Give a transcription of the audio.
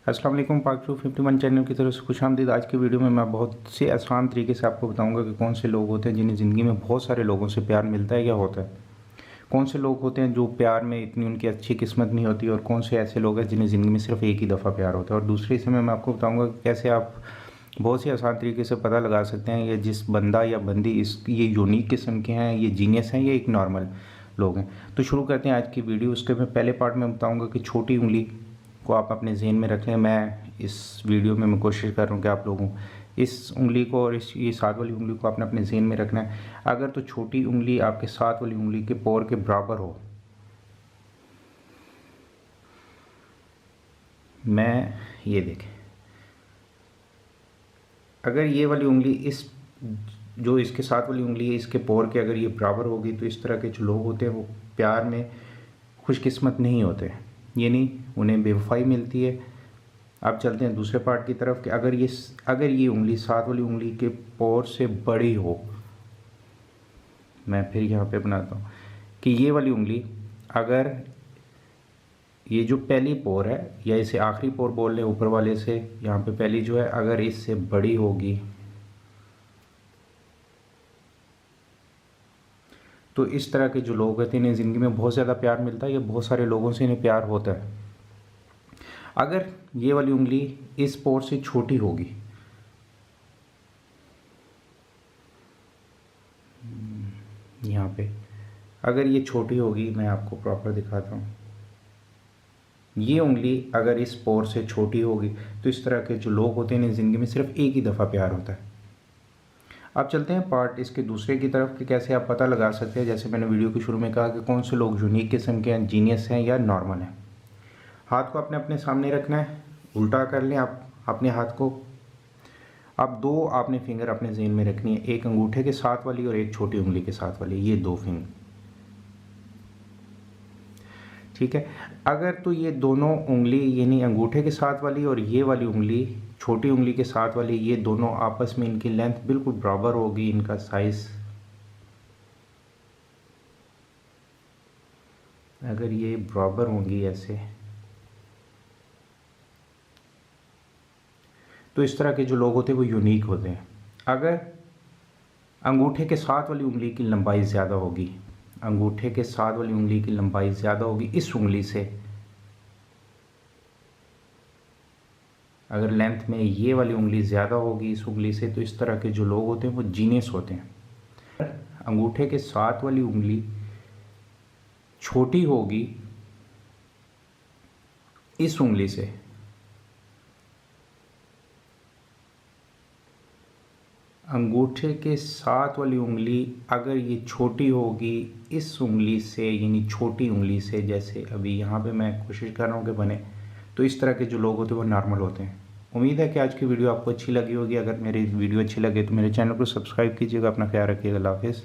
अस्सलाम वालेकुम। पाक 251 चैनल की तरफ से खुशामदीद। आज की वीडियो में मैं बहुत से आसान तरीके से आपको बताऊंगा कि कौन से लोग होते हैं जिन्हें ज़िंदगी में बहुत सारे लोगों से प्यार मिलता है या होता है। कौन से लोग होते हैं जो प्यार में इतनी उनकी अच्छी किस्मत नहीं होती, और कौन से ऐसे लोग हैं जिन्हें ज़िंदगी में सिर्फ एक ही दफ़ा प्यार होता है। और दूसरे हिस्से में मैं आपको बताऊँगा कि कैसे आप बहुत से आसान तरीके से पता लगा सकते हैं ये जिस बंदा या बंदी ये यूनिक किस्म के हैं, ये जीनियस हैं, ये एक नॉर्मल लोग हैं। तो शुरू करते हैं आज की वीडियो। उसके मैं पहले पार्ट में बताऊँगा कि छोटी उंगली को आप अपने जहन में रख लें। मैं इस वीडियो में मैं कोशिश कर रहा हूँ कि आप लोगों इस उंगली को और ये साथ वाली उंगली को आपने अपने जहन में रखना है। अगर तो छोटी उंगली आपके साथ वाली उंगली के पोर के बराबर हो, मैं ये देखें, अगर ये वाली उंगली इस जो इसके साथ वाली उंगली है इसके पोर के अगर ये बराबर होगी, तो इस तरह के जो लोग होते हैं वो प्यार में खुशकिस्मत नहीं होते, यानी उन्हें बेवफाई मिलती है। अब चलते हैं दूसरे पार्ट की तरफ कि अगर ये उंगली साथ वाली उंगली के पोर से बड़ी हो, मैं फिर यहाँ पे बनाता हूँ कि ये वाली उंगली अगर ये जो पहली पोर है, या इसे आखिरी पोर बोल लें ऊपर वाले से, यहाँ पे पहली जो है अगर इससे बड़ी होगी तो इस तरह के जो लोग होते हैं इन्हें ज़िंदगी में बहुत ज़्यादा प्यार मिलता है, या बहुत सारे लोगों से इन्हें प्यार होता है। अगर ये वाली उंगली इस पोर से छोटी होगी, यहाँ पे अगर ये छोटी होगी, मैं आपको प्रॉपर दिखाता हूँ, ये उंगली अगर इस पोर से छोटी होगी तो इस तरह के जो लोग होते हैं इन्हें ज़िंदगी में सिर्फ एक ही दफ़ा प्यार होता है। अब चलते हैं पार्ट इसके दूसरे की तरफ कि कैसे आप पता लगा सकते हैं। जैसे मैंने वीडियो के शुरू में कहा कि कौन से लोग यूनिक किस्म के हैं, जीनियस हैं या नॉर्मल हैं। हाथ को आपने अपने सामने रखना है, उल्टा कर लें आप अपने हाथ को। अब दो आपने फिंगर अपने जेन में रखनी है, एक अंगूठे के साथ वाली और एक छोटी उंगली के साथ वाली, ये दो फिंगर, ठीक है। अगर तो ये दोनों उंगली यानी अंगूठे के साथ वाली और ये वाली उंगली छोटी उंगली के साथ वाली, ये दोनों आपस में इनकी लेंथ बिल्कुल बराबर होगी, इनका साइज अगर ये बराबर होंगी ऐसे, तो इस तरह के जो लोग होते हैं वो यूनिक होते हैं। अगर अंगूठे के साथ वाली उंगली की लंबाई ज़्यादा होगी, अंगूठे के साथ वाली उंगली की लंबाई ज़्यादा होगी इस उंगली से, अगर लेंथ में ये वाली उंगली ज़्यादा होगी इस उंगली से, तो इस तरह के जो लोग होते हैं वो जीनियस होते हैं। अंगूठे के साथ वाली उंगली छोटी होगी इस उंगली से, अंगूठे के साथ वाली उंगली अगर ये छोटी होगी इस उंगली से, यानी छोटी उंगली से, जैसे अभी यहाँ पे मैं कोशिश कर रहा हूँ कि बने, तो इस तरह के जो लोग होते हैं वो नॉर्मल होते हैं। उम्मीद है कि आज की वीडियो आपको अच्छी लगी होगी। अगर मेरी वीडियो अच्छी लगे तो मेरे चैनल को सब्सक्राइब कीजिएगा। अपना ख्याल रखिएगा। अल्लाह हाफिज़।